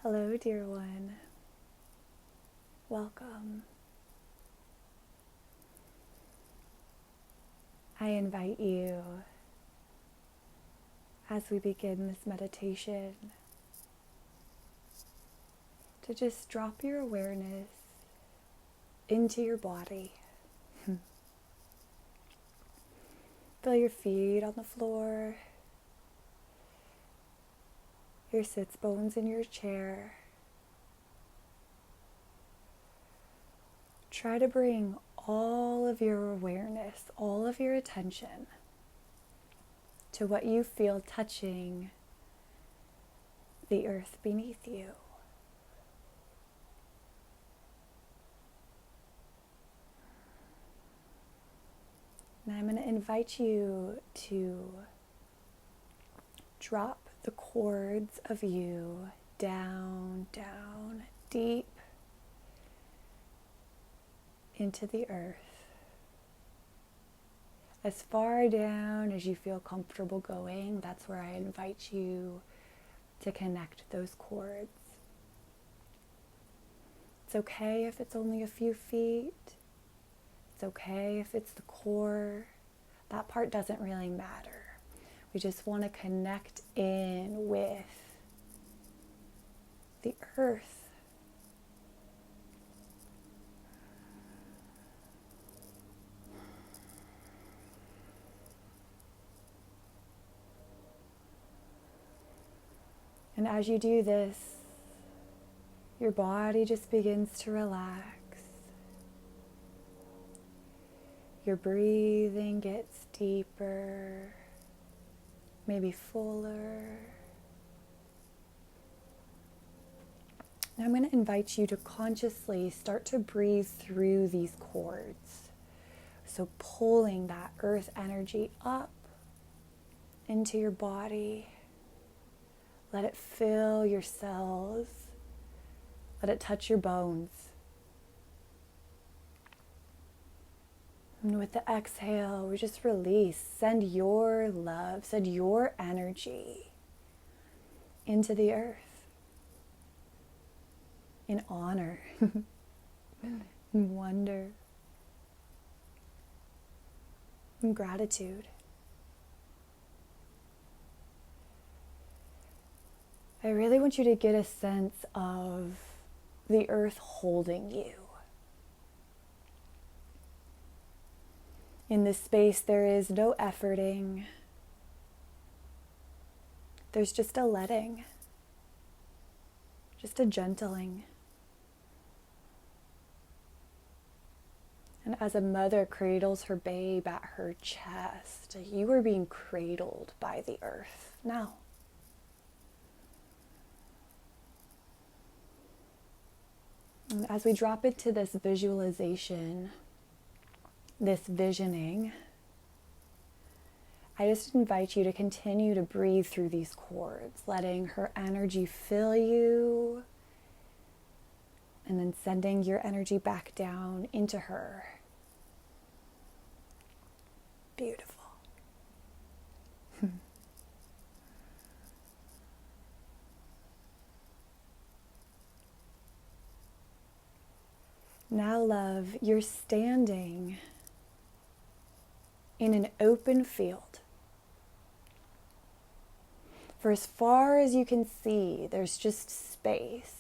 Hello, dear one. Welcome. I invite you, as we begin this meditation, to just drop your awareness into your body. Feel your feet on the floor, your sits bones in your chair. Try to bring all of your awareness, all of your attention to what you feel touching the earth beneath you. Now I'm going to invite you to drop the cords of you down, deep into the earth. As far down as you feel comfortable going, that's where I invite you to connect those cords. It's okay if it's only a few feet. It's okay if it's the core. That part doesn't really matter. We just want to connect in with the earth. And as you do this, your body just begins to relax. Your breathing gets deeper, maybe fuller. Now I'm going to invite you to consciously start to breathe through these cords. So pulling that earth energy up into your body. Let it fill your cells. Let it touch your bones. And with the exhale, we just release. Send your love, send your energy into the earth in honor, in wonder, in gratitude. I really want you to get a sense of the earth holding you. In this space, there is no efforting. There's just a letting, just a gentling. And as a mother cradles her babe at her chest, you are being cradled by the earth now. And as we drop into this visualization, this visioning, I just invite you to continue to breathe through these cords, letting her energy fill you, and then sending your energy back down into her. Beautiful. Now, love, you're standing in an open field. For as far as you can see, there's just space.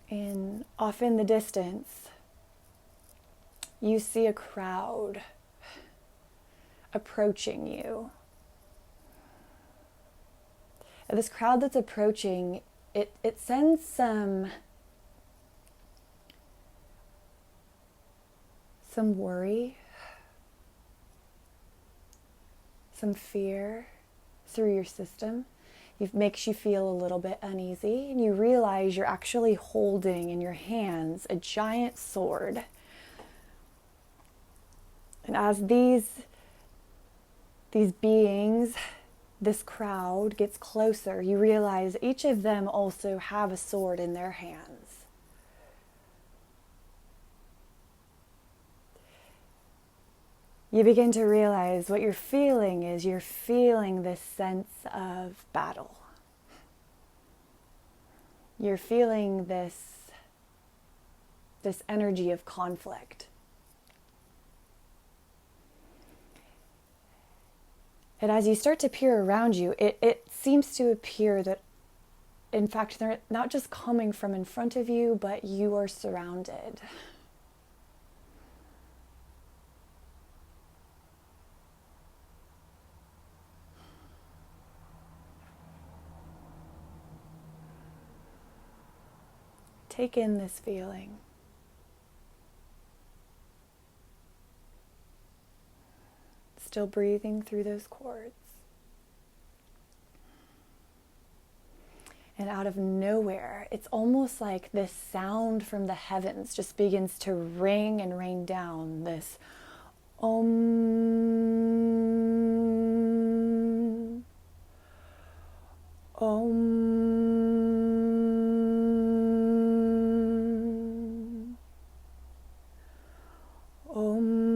And off in the distance, you see a crowd approaching you. And this crowd that's approaching, it sends some worry, some fear through your system. It makes you feel a little bit uneasy, and you realize you're actually holding in your hands a giant sword. And as these beings, this crowd gets closer, you realize each of them also have a sword in their hands. You begin to realize what you're feeling is you're feeling this sense of battle. You're feeling this energy of conflict. And as you start to peer around you, it seems to appear that, in fact, they're not just coming from in front of you, but you are surrounded. Take in this feeling. Still breathing through those cords. And out of nowhere, it's almost like this sound from the heavens just begins to ring and rain down, this Om, Om, Om.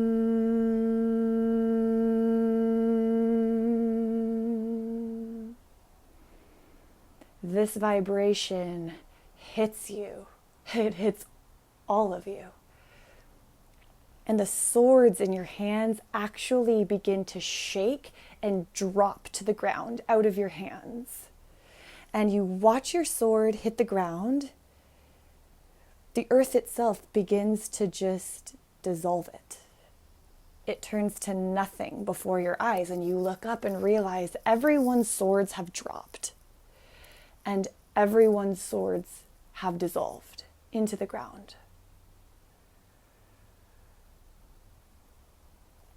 This vibration hits you. It hits all of you. And the swords in your hands actually begin to shake and drop to the ground out of your hands. And you watch your sword hit the ground. The earth itself begins to just dissolve it. It turns to nothing before your eyes, and you look up and realize everyone's swords have dropped. And everyone's swords have dissolved into the ground.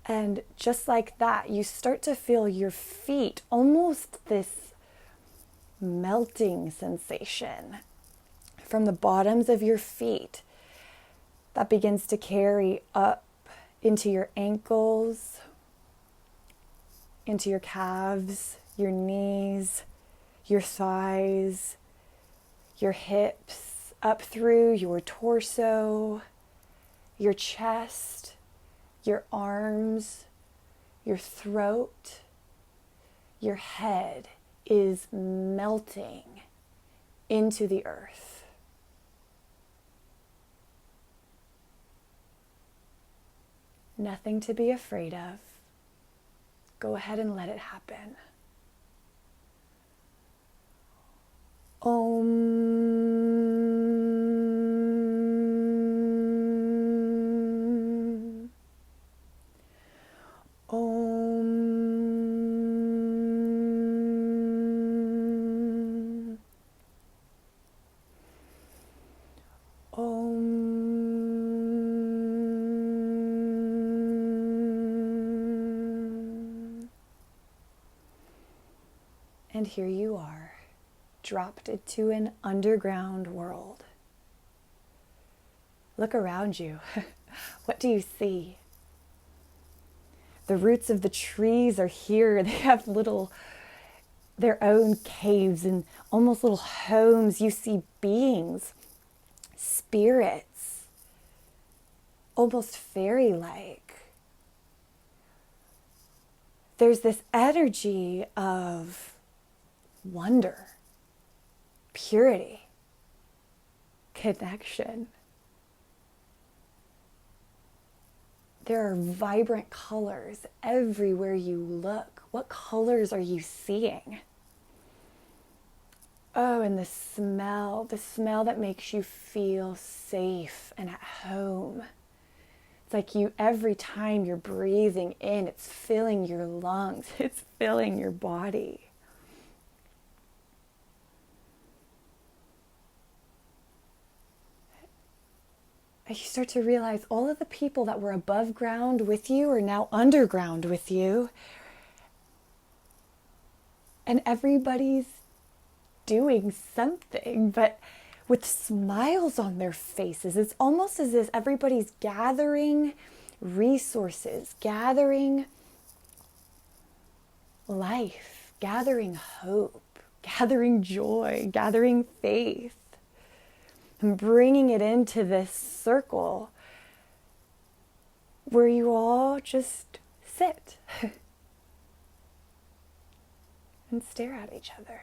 And just like that, you start to feel your feet, almost this melting sensation from the bottoms of your feet that begins to carry up into your ankles, into your calves, your knees, your thighs, your hips, up through your torso, your chest, your arms, your throat. Your head is melting into the earth. Nothing to be afraid of. Go ahead and let it happen. Om. Om. Om. And here you are, dropped into an underground world. Look around you. What do you see? The roots of the trees are here. They have their own caves and almost little homes. You see beings, spirits, almost fairy-like. There's this energy of wonder, purity, connection. There are vibrant colors everywhere you look. What colors are you seeing? Oh, and the smell that makes you feel safe and at home. It's like every time you're breathing in, it's filling your lungs, it's filling your body. You start to realize all of the people that were above ground with you are now underground with you. And everybody's doing something, but with smiles on their faces. It's almost as if everybody's gathering resources, gathering life, gathering hope, gathering joy, gathering faith. And bringing it into this circle where you all just sit and stare at each other.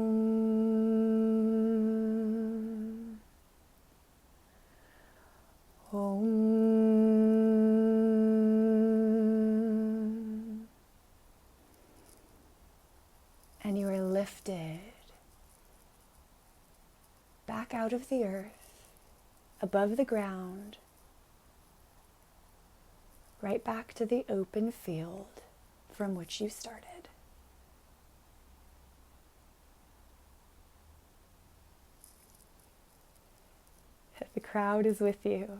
out of the earth, above the ground, right back to the open field from which you started. The crowd is with you.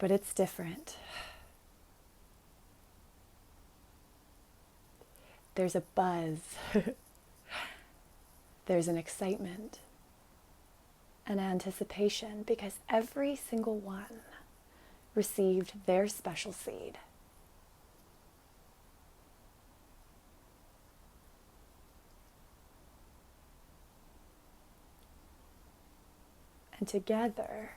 But it's different. There's a buzz. There's an excitement, an anticipation, because every single one received their special seed. And together,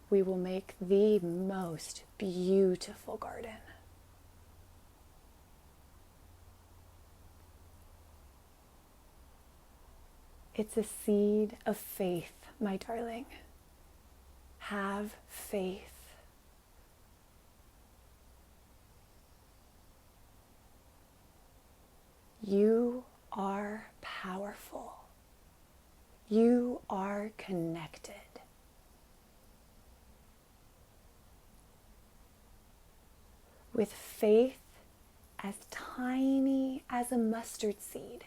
we will make the most beautiful garden. It's a seed of faith, my darling. Have faith. You are powerful. You are connected. With faith as tiny as a mustard seed,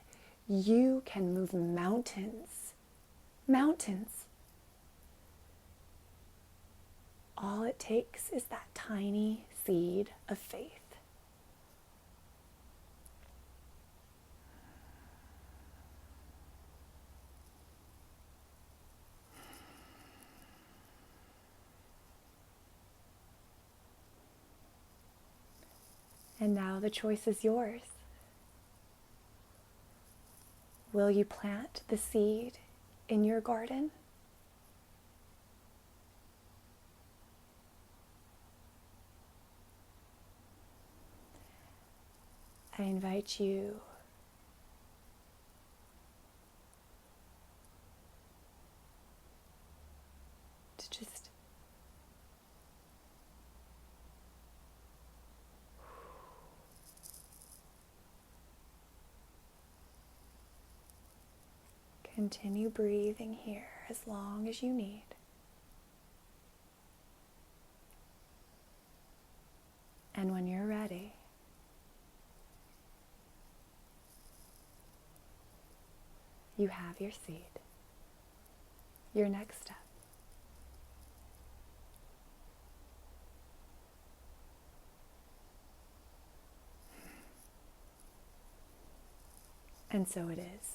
you can move mountains. Mountains. All it takes is that tiny seed of faith. And now the choice is yours. Will you plant the seed in your garden? I invite you to just continue breathing here as long as you need. And when you're ready, you have your seed, your next step. And so it is.